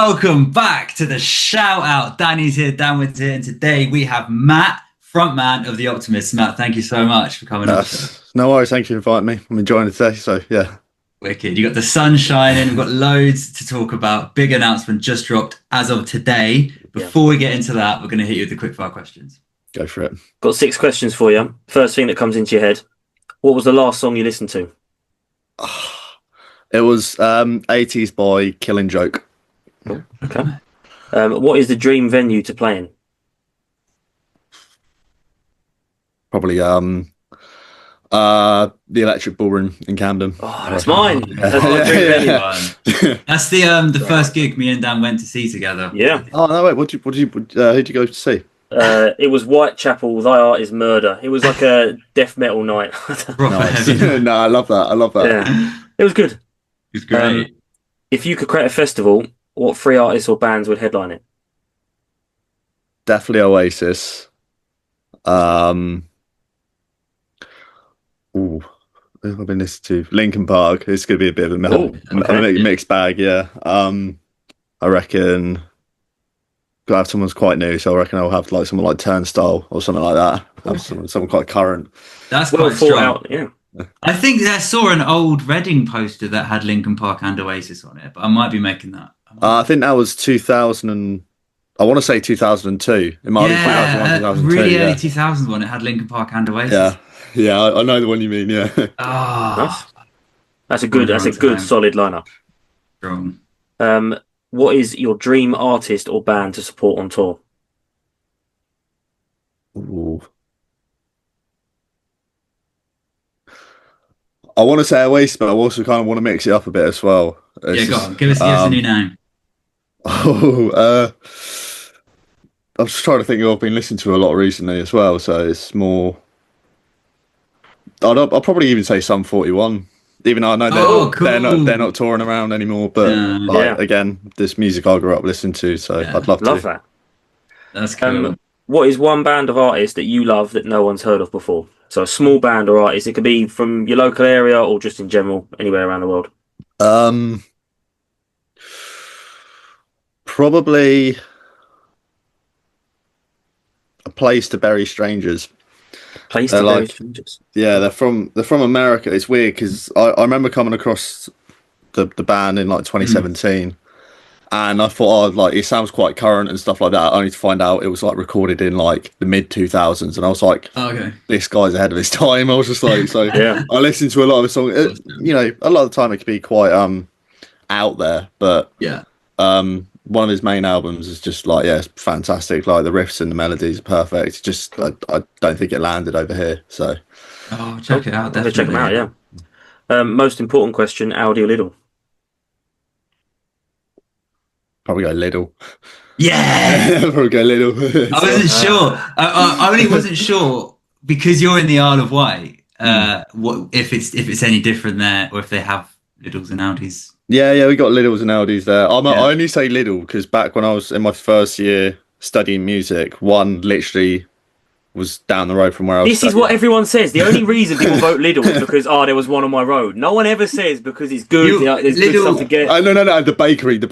welcome back to the shout out. Danny's here, Danwood's here, and today we have Matt, frontman of the Optimists. Matt, thank you so much for coming on. No worries, thank you for inviting me. I'm enjoying it today, so yeah. Wicked. You got the sun shining, we've got loads to talk about. Big announcement just dropped as of today. Before we get into that, we're going to hit you with the quickfire questions. Go for it. Got 6 questions for you. First thing that comes into your head. What was the last song you listened to? It was 80s by Killing Joke. Oh, okay. What is the dream venue to play in? Probably the Electric Ballroom in Camden. Oh, that's mine. Yeah. That's my dream venue. That's the first gig me and Dan went to see together. Yeah. Oh no, wait. Who'd you go to see? It was Whitechapel. Thy Art Is Murder. It was like a death metal night. Nice. No, I love that. Yeah, it was good. It's great. If you could create a festival, what 3 artists or bands would headline it? Definitely Oasis. Who have I been listening to? Linkin Park. It's going to be a bit of a mixed bag, yeah. I reckon gotta have someone's quite new, so I reckon I'll have like someone like Turnstile or something like that. Have someone quite current. That's well quite thought strong. out, yeah. I think I saw an old Reading poster that had Linkin Park and Oasis on it, but I might be making that. I think that was 2000 and I want to say 2002. It might be 2001, 2002. Really early 2000s one. It had Linkin Park and Oasis. Yeah, I know the one you mean. Yeah. Oh, That's a good solid lineup. strong. What is your dream artist or band to support on tour? Ooh. I want to say Oasis, but I also kind of want to mix it up a bit as well. Go on. Give us a new name. I'm just trying to think who I've been listening to a lot recently as well. So it's more. I'll probably even say Sum 41, even though I know they're not touring around anymore. But again, this music I grew up listening to, so I'd love to. That. That's cool. What is one band of artists that you love that no one's heard of before? So a small band or artist. It could be from your local area or just in general, anywhere around the world. Probably A Place to Bury Strangers. Place to Bury Strangers. Yeah, they're from America. It's weird because I remember coming across the band in like 2017, and I thought, it sounds quite current and stuff like that. Only to find out it was like recorded in like the mid 2000s, and I was like, okay, this guy's ahead of his time. I was just like, so yeah. I listened to a lot of his songs. A lot of the time it could be quite out there, but yeah. One of his main albums is just it's fantastic. Like the riffs and the melodies are perfect. Just I don't think it landed over here. So check it out. Definitely. Check them out. Yeah. Most important question: Audi or Lidl? Probably go Lidl. Yeah. Probably go Lidl. I wasn't sure. I only wasn't sure because you're in the Isle of Wight. What if it's any different there, or if they have Lidls and Audis? Yeah, we got Lidls and Audis there. I only say Lidl because back when I was in my first year studying music, one literally was down the road from where I was. This is what everyone says. The only reason people vote Lidl is because there was one on my road. No one ever says because it's good. There's good stuff to get. No. The bakery was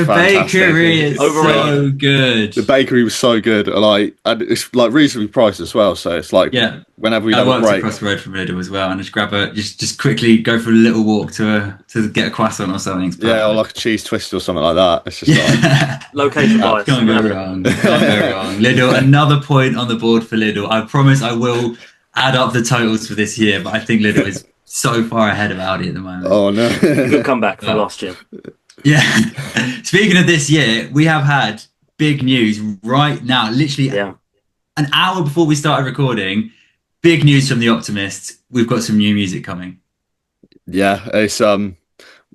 fantastic. The bakery is so good. The bakery was so good. And it's like reasonably priced as well. So it's like whenever we have a break. Across the road from Lidl as well, and just grab just quickly go for a little walk to get a croissant or something. Yeah, or like a cheese twist or something like that. It's just location bias. Can't go wrong. Lidl, another point on the board for Lidl. I promise I will add up the totals for this year, but I think Lidl is so far ahead of Audi at the moment. Oh no. Good comeback for last year. Yeah. Speaking of this year, we have had big news right now, literally an hour before we started recording. Big news from the Optimists. We've got some new music coming. Yeah, it's so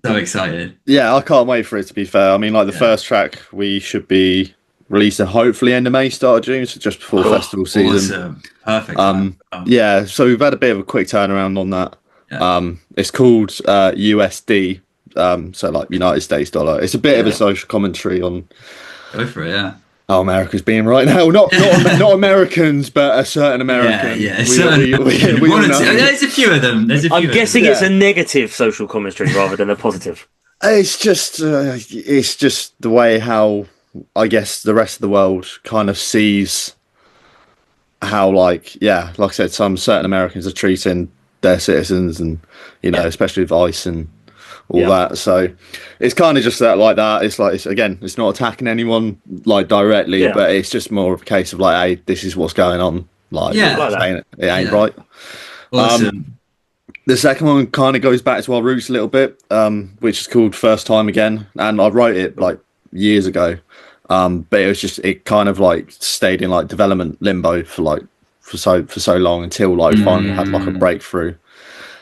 excited. Yeah, I can't wait for it, to be fair. I mean, like the first track we should be releasing hopefully end of May, start of June, so just before festival season. Awesome. Perfect. Yeah, so we've had a bit of a quick turnaround on that. Yeah. It's called USD, so like United States dollar. It's a bit of a social commentary on. Go for it, yeah. How America's being right now. Not Americans, but a certain American. Yeah. We There's a few of them. I'm guessing it's a negative social commentary rather than a positive. It's just the way how I guess the rest of the world kind of sees how, like, yeah, like I said, some certain Americans are treating their citizens, and especially with ICE and all that. So it's kind of just that, like that. It's like, it's not attacking anyone like directly, but it's just more of a case of like, hey, this is what's going on. Like, it ain't right. Awesome. The second one kind of goes back to our roots a little bit, which is called First Time Again, and I wrote it like years ago, but it kind of like stayed in like development limbo for so long until like we finally had like a breakthrough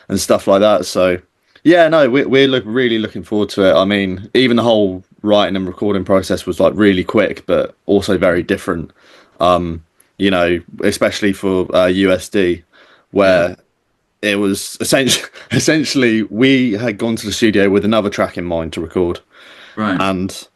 and stuff like that. So yeah, no, we're really looking forward to it. I mean, even the whole writing and recording process was like really quick, but also very different. Especially for USD, where it was essentially we had gone to the studio with another track in mind to record, right? And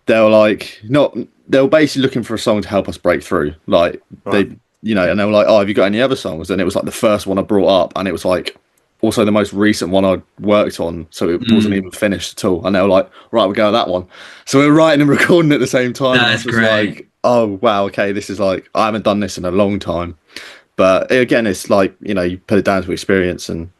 they were basically looking for a song to help us break through. Like and they were like, "Oh, have you got any other songs?" And it was like the first one I brought up, and it was like also the most recent one I'd worked on, so it wasn't even finished at all. And they were like, "Right, we'll go with that one." So we were writing and recording at the same time. That's great. Like, oh wow, okay, this is like, I haven't done this in a long time. But again, it's like, you put it down to experience, and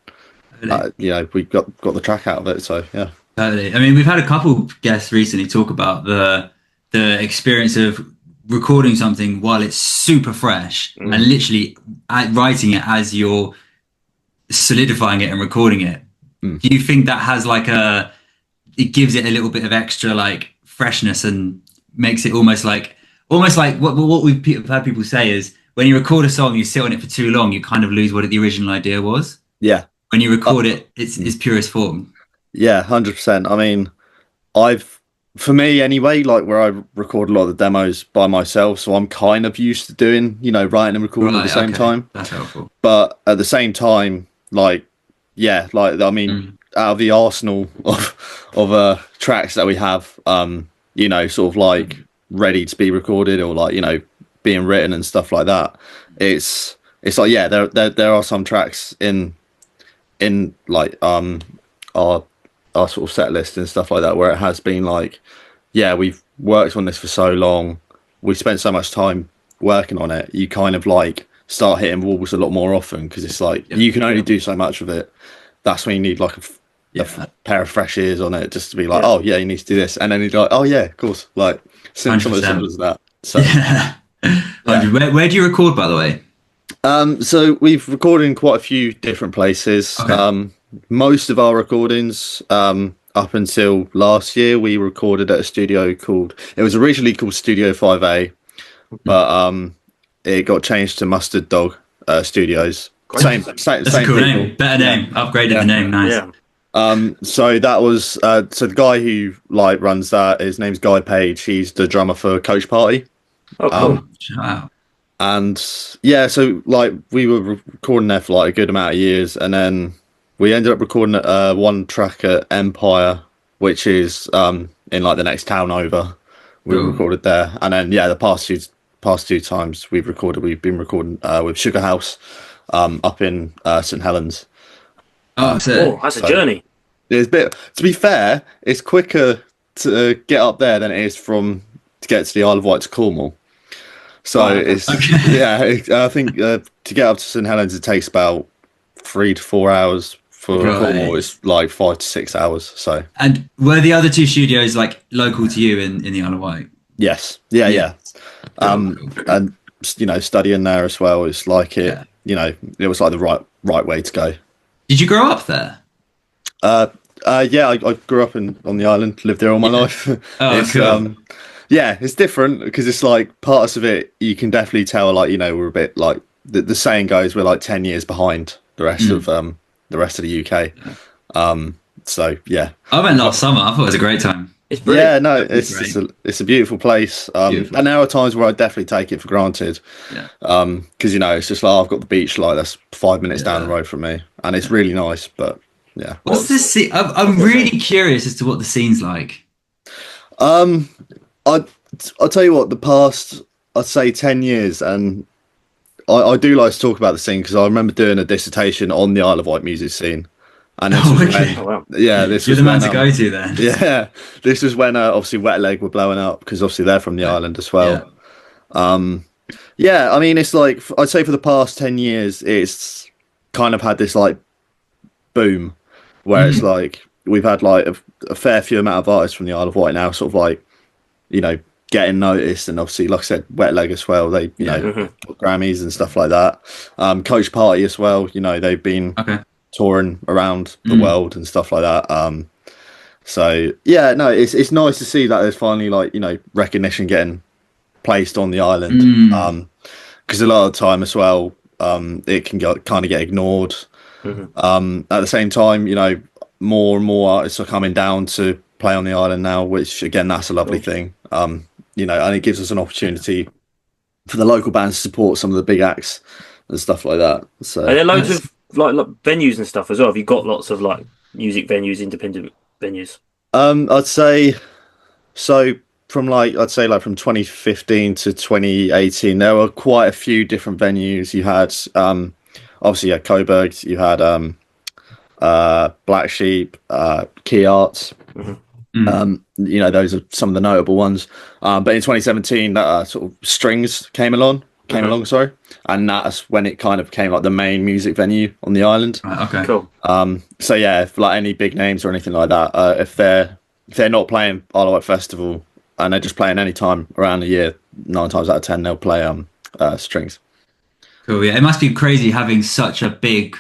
we got the track out of it. So yeah, totally. I mean, we've had a couple guests recently talk about the experience of recording something while it's super fresh and literally writing it as you're solidifying it and recording it. Do you think that has like it gives it a little bit of extra like freshness and makes it almost like what we've had people say is, when you record a song, you sit on it for too long, you kind of lose what the original idea was. Yeah. When you record it, it's purest form. Yeah, 100%. I mean, for me anyway, like where I record a lot of the demos by myself, so I'm kind of used to doing, writing and recording at the same time. That's helpful. But at the same time, I mean, out of the arsenal of tracks that we have, sort of like ready to be recorded, or like, being written and stuff like that, it's like, yeah, there are some tracks in like our sort of set list and stuff like that where it has been like, yeah, we've worked on this for so long, we've spent so much time working on it, you kind of like start hitting walls a lot more often, because it's like you can only do so much of it. That's when you need like a pair of fresh ears on it, just to be like, oh yeah, you need to do this, and then you're like, oh yeah, of course, like simple as that. So Where do you record, by the way? So we've recorded in quite a few different places. Okay. Most of our recordings, up until last year, we recorded at a studio it was originally called Studio 5A, but it got changed to Mustard Dog Studios. Same That's a cool name. Better name. Upgraded the name. Nice. Yeah. So that was so the guy who like runs that, his name's Guy Page. He's the drummer for Coach Party. Oh, cool. Wow. And yeah, so like we were recording there for like a good amount of years, and then we ended up recording one track at Empire, which is in like the next town over. We recorded there, and then the past two times we've been recording with Sugar House up in St Helens. That's a journey. It's to be fair, it's quicker to get up there than it is to get to the Isle of Wight to Cornwall. So I think to get up to St Helens it takes about 3 to 4 hours. For Cornwall, it's like 5 to 6 hours. So. And were the other two studios like local to you in the Isle of Wight? Yes. Yeah. And studying there as well is like it. Yeah. It was like the right way to go. Did you grow up there? Yeah, I grew up on the island, lived there all my life. Cool. It's different because it's like parts of it you can definitely tell, like, we're a bit like the saying goes, we're like 10 years behind the rest of the UK. So yeah, I went last summer. I thought it was a great time. It's brilliant. Yeah, no, it's a beautiful place. And there are times where I definitely take it for granted. Yeah. Because it's just like, I've got the beach, like that's 5 minutes down the road from me, and it's really nice. But yeah, what's the scene? I'm really curious as to what the scene's like. I'll tell you what, the past, I'd say 10 years, and I do like to talk about the scene because I remember doing a dissertation on the Isle of Wight music scene, And this Oh, was okay. Oh, wow. yeah, this You're was the man when, to go to then. yeah, this was when obviously Wet Leg were blowing up because obviously they're from the island as well. Yeah, I mean, it's like I'd say for the past 10 years, it's kind of had this like boom where it's like we've had like a fair few amount of artists from the Isle of Wight now, sort of like getting noticed, and obviously, like I said, Wet Leg as well. They got Grammys and stuff like that. Coach Party as well. They've been touring around the world and stuff like that. So yeah, no, it's nice to see that there's finally like recognition getting placed on the island. Because a lot of the time as well, it can kind of get ignored. At the same time, more and more artists are coming down to play on the island now, which again, that's a lovely thing. And it gives us an opportunity for the local bands to support some of the big acts and stuff like that. So are there loads of like venues and stuff as well? Have you got lots of like music venues, independent venues? I'd say so. From I'd say from 2015 to 2018, there were quite a few different venues. You had obviously Coburg, you had Black Sheep, Key Arts. Those are some of the notable ones. But in 2017, that sort of Strings came along. Sorry, and that's when it kind of became like the main music venue on the island. Right, okay, cool. So yeah, if like any big names or anything like that, if they're not playing Isle of Wight Festival and they're just playing any time around the year, 9 times out of 10 they'll play Strings. Cool. Yeah, it must be crazy having such a big,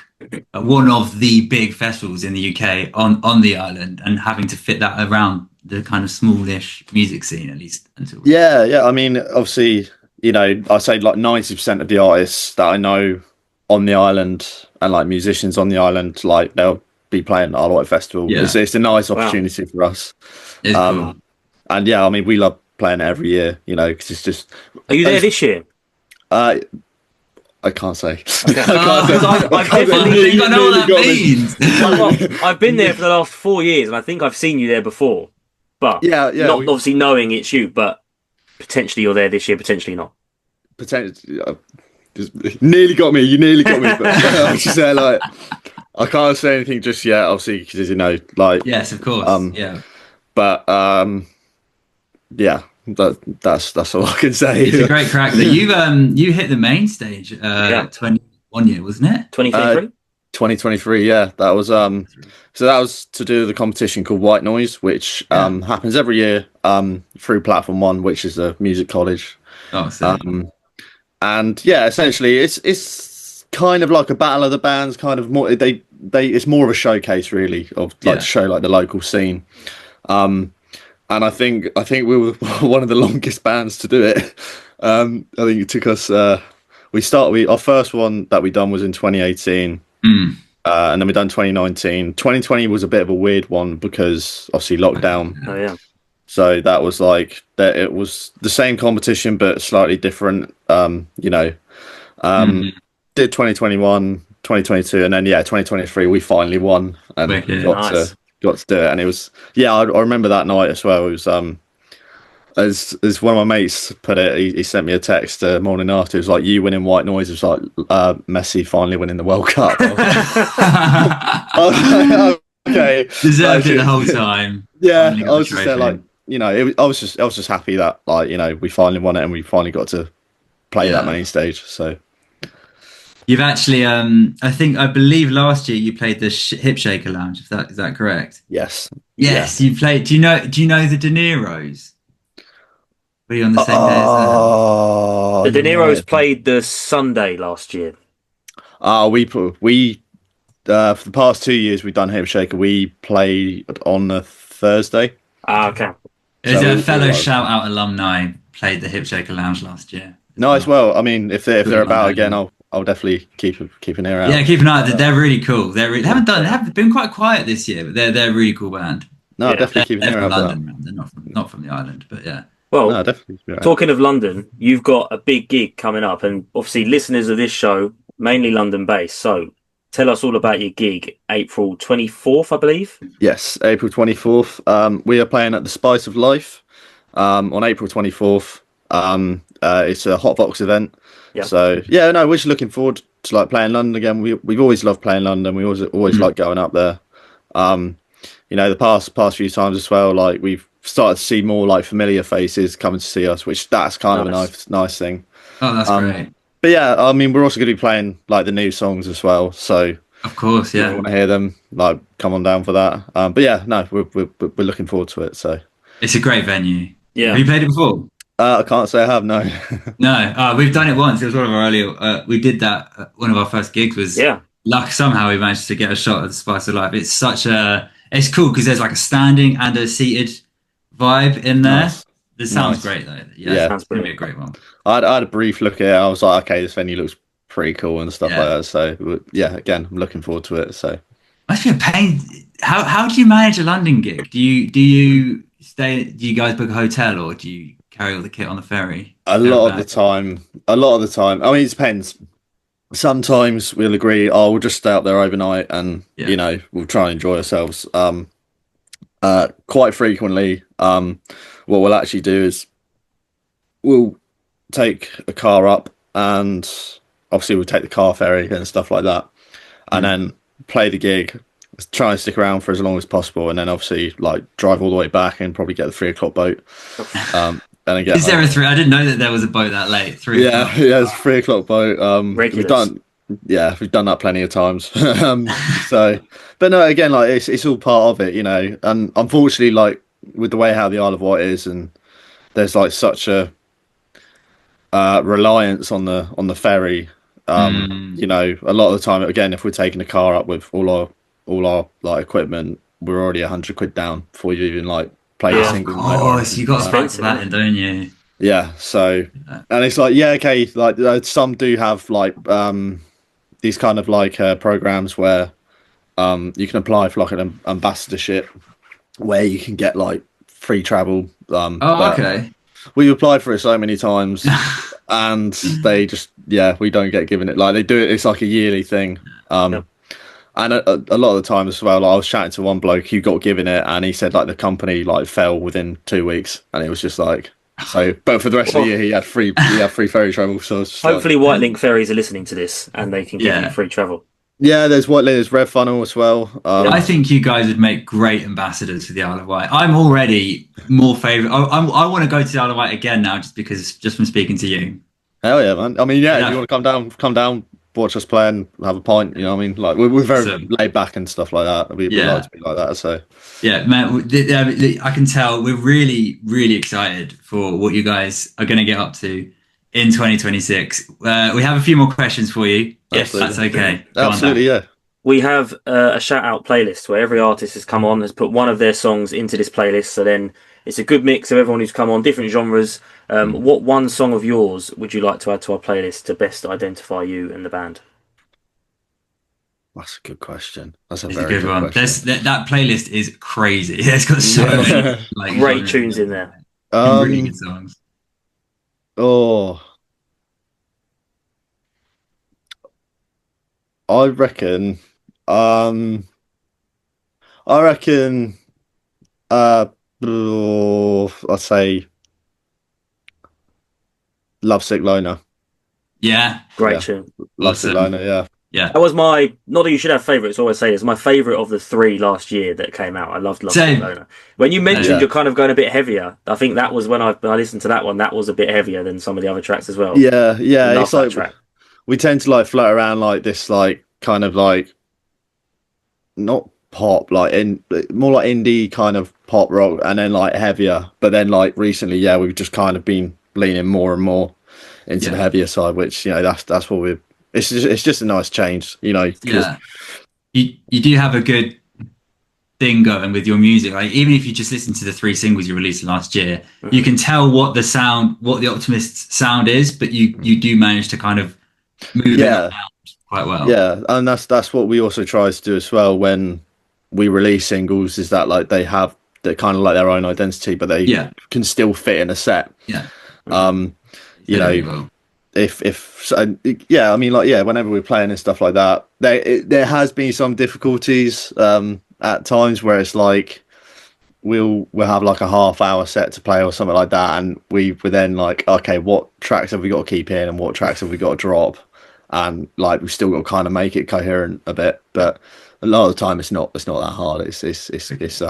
one of the big festivals in the UK on the island, and having to fit that around the kind of smallish music scene, at least until. Yeah. I mean, obviously, I say like 90% of the artists that I know on the island and like musicians on the island, like they'll be playing at Isle of Wight Festival. Yeah. It's a nice opportunity for us. It's cool. And yeah, I mean, we love playing it every year, because it's just. Are you there this year? I can't say. Okay. I've definitely. You got to know what that means. Well, I've been there for the last 4 years, and I think I've seen you there before. But not obviously knowing it's you, but potentially you're there this year, potentially not. Potentially, nearly got me. You nearly got me. But I was just saying, like, I can't say anything just yet. Obviously, because like. Yes, of course. Yeah. But yeah. That's all I can say. It's a great crack. That you hit the main stage 21 year, wasn't it? 2023. 2023, yeah. That was so that was to do the competition called White Noise, which happens every year through Platform One, which is a music college. Oh, so. And yeah, essentially it's kind of like a battle of the bands, kind of more it's more of a showcase really of like to show like the local scene. And I think we were one of the longest bands to do it. I think it took us. Our first one that we done was in 2018, and then we done 2019. 2020 was a bit of a weird one because obviously lockdown. Oh yeah. So that was like that. It was the same competition but slightly different. Did 2021, 2022, and then 2023 we finally won and got to do it, and it was I remember that night as well. It was as one of my mates put it, he sent me a text the morning after. It was like, you winning White Noise. It was like Messi finally winning the World Cup. I was like, okay, deserved it the whole time. Yeah, I was just there like I was just happy that like we finally won it and we finally got to play that main stage. So. You've actually, I believe last year you played the Hip Shaker Lounge. Is that correct? Yes. Yes, you played. Do you know the De Niro's? Were you on the same day as them? The De Niro's played the Sunday last year. We for the past 2 years we've done Hip Shaker. We played on a Thursday. Okay. There's a fellow shout out alumni played the Hip Shaker Lounge last year. Nice. Well, I mean, if they're about again, I'll definitely keep an ear out. Yeah, keep an eye out. They're really cool. They haven't been quite quiet this year, but they're a really cool band. No, definitely keep an ear out. London, they're not from the island, but yeah. Well, no, definitely. Talking of London, you've got a big gig coming up, and obviously listeners of this show mainly London based. So tell us all about your gig, April 24th, I believe. Yes, April 24th. We are playing at the Spice of Life on April 24th. It's a Hotbox event. Yeah. So we're just looking forward to like playing London again. We've always loved playing London. We always like going up there. You know, the past few times as well, like we've started to see more like familiar faces coming to see us, which that's kind of a nice thing. Oh, that's great. But yeah, I mean, we're also going to be playing like the new songs as well, so Of course, if you yeah. want to hear them, like come on down for that. But yeah, no, we're looking forward to it. So It's a great venue. Yeah. Have you played it before? I can't say I have, no. No, we've done it once. It was one of our earlier. We did that. One of our first gigs was. Yeah. Luck. Somehow we managed to get a shot at the Spice of Life. It's such a. It's cool because there's like a standing and a seated vibe in there. Nice. This sounds Nice. great though. Yeah. It's gonna be a great one. I had a brief look at it. I was like, okay, this venue looks pretty cool and stuff Yeah. like that. So yeah, again, I'm looking forward to it. So Must be a pain. How do you manage a London gig? Do you stay? Do you guys book a hotel or do you carry all the kit on the ferry? a lot of the time, I mean, it depends. Sometimes we'll agree, oh, we'll just stay up there overnight and Yeah. you know, we'll try and enjoy ourselves. Quite frequently, what we'll actually do is we'll take a car up and obviously we'll take the car ferry and stuff like that, and then play the gig, try and stick around for as long as possible, and then obviously like drive all the way back and probably get the 3 o'clock boat. And again, Is there a three? I didn't know that there was a boat that late. 3 yeah, o'clock. yeah, it's 3 o'clock boat. Regulars. We've done that plenty of times. So, but no, again, like it's all part of it, you know. And unfortunately, like with the way how the Isle of Wight is, and there's like such a reliance on the ferry. You know, a lot of the time, again, if we're taking a car up with all our like equipment, we're already 100 quid down before you even like play a single note. Of course, you got to factor that in, don't you? Yeah, so and it's like, yeah, okay, like some do have like these kind of like programs where you can apply for like an ambassadorship where you can get like free travel. But Okay. we've applied for it so many times and they just, yeah, we don't get given it. Like they do it, it's like a yearly thing. And a lot of the time as well, like I was chatting to one bloke who got given it and he said like the company like fell within 2 weeks and it was just like, so, but for the rest of the year, he had free ferry travel. So hopefully, White Link ferries are listening to this, and they can give you free travel. Yeah, there's Red Funnel as well. I think you guys would make great ambassadors for the Isle of Wight. I'm already more favourite. I want to go to the Isle of Wight again now, just from speaking to you. Hell yeah, man! I mean, yeah, if you want to come down, watch us play and have a pint. You know what I mean? Like we're very laid back and stuff like that. We like to be like that. So yeah, man, I can tell we're really, really excited for what you guys are going to get up to in 2026. We have a few more questions for you. Yes, that's okay. Absolutely, yeah. We have a shout out playlist where every artist has come on, has put one of their songs into this playlist. So then it's a good mix of everyone who's come on, different genres. What one song of yours would you like to add to our playlist to best identify you and the band? That's a good question. That's a It's very a good one. question. That playlist is crazy. It's got so many like great tunes in there. Really good songs. I reckon. I'd say Lovesick Loner. Yeah. Great tune. Lovesick Loner, yeah. Yeah. That was my, not that you should have favourites, always say it's my favourite of the 3 last year that came out. I loved Lovesick Loner. When you mentioned you're kind of going a bit heavier, I think that was when I listened to that one, that was a bit heavier than some of the other tracks as well. Yeah. It's like we tend to like float around like this, like kind of like not pop, like more like indie kind of pop rock, and then like heavier. But then like recently, yeah, we've just kind of been leaning more and more into the heavier side, which, you know, that's what we're. It's just a nice change, you know. Yeah, you do have a good thing going with your music. Like even if you just listen to the 3 singles you released last year, you can tell what the Optimists sound is, but you do manage to kind of move it around quite well. Yeah, and that's what we also try to do as well when we release singles, is that like they have they're kind of like their own identity, but they can still fit in a set. Yeah. You know, I mean, like, yeah, whenever we're playing and stuff like that, there has been some difficulties at times where it's like we'll have like a half-hour set to play or something like that, and we're then like, okay, what tracks have we got to keep in and what tracks have we got to drop? and like we've still got to kind of make it coherent a bit. But a lot of the time, it's not that hard. It's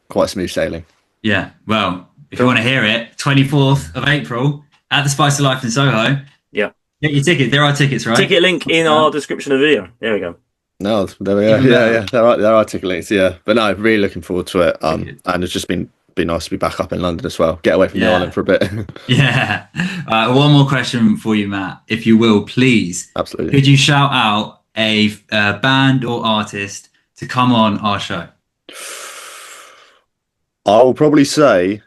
quite smooth sailing. Yeah. Well, if you want to hear it, 24th of April at the Spice of Life in Soho. Yeah. Get your ticket. There are tickets, right? Ticket link in our description of the video. There we go. No, there we are. Yeah. There are ticket links. Yeah, but no, really looking forward to it. And it's just been nice to be back up in London as well. Get away from the island for a bit. Yeah. One more question for you, Matt, if you will, please. Absolutely. Could you shout out a band or artist to come on our show? I'll probably say,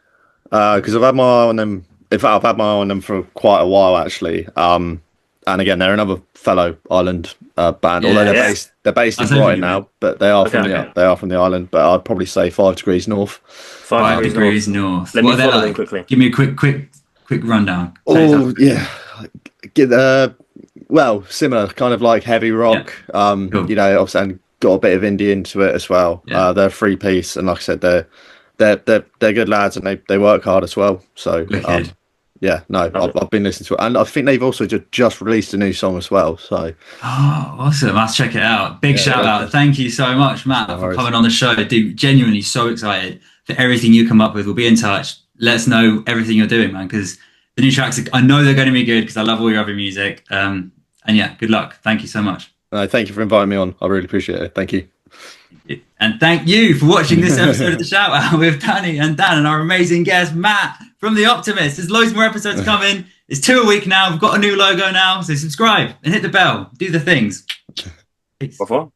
because I've had my eye on them. In fact, I've had my eye on them for quite a while actually. And again, they're another fellow island band. Although they're based in Brighton now, but they are from the island. But I'd probably say 5 Degrees North. 5 Degrees North. Let me follow them quickly. Give me a quick rundown. Oh yeah, well, similar kind of like heavy rock. Cool. You know, obviously, and got a bit of indie into it as well. Yeah. They're a 3-piece, and like I said, they're good lads, and they work hard as well. So yeah, no, I've been listening to it, and I think they've also just released a new song as well. So awesome! Let's check it out. Big shout out! Thank you so much, Matt, for coming on the show. Dude, genuinely so excited for everything you come up with. We'll be in touch. Let us know everything you're doing, man, because the new tracks, I know they're going to be good because I love all your other music. And yeah, good luck. Thank you so much. Thank you for inviting me on. I really appreciate it. Thank you. And thank you for watching this episode of The Shout Out with Danny and Dan and our amazing guest, Matt from The Optimists. There's loads more episodes coming. It's 2 a week now. We've got a new logo now. So subscribe and hit the bell. Do the things. Peace. Bye-bye.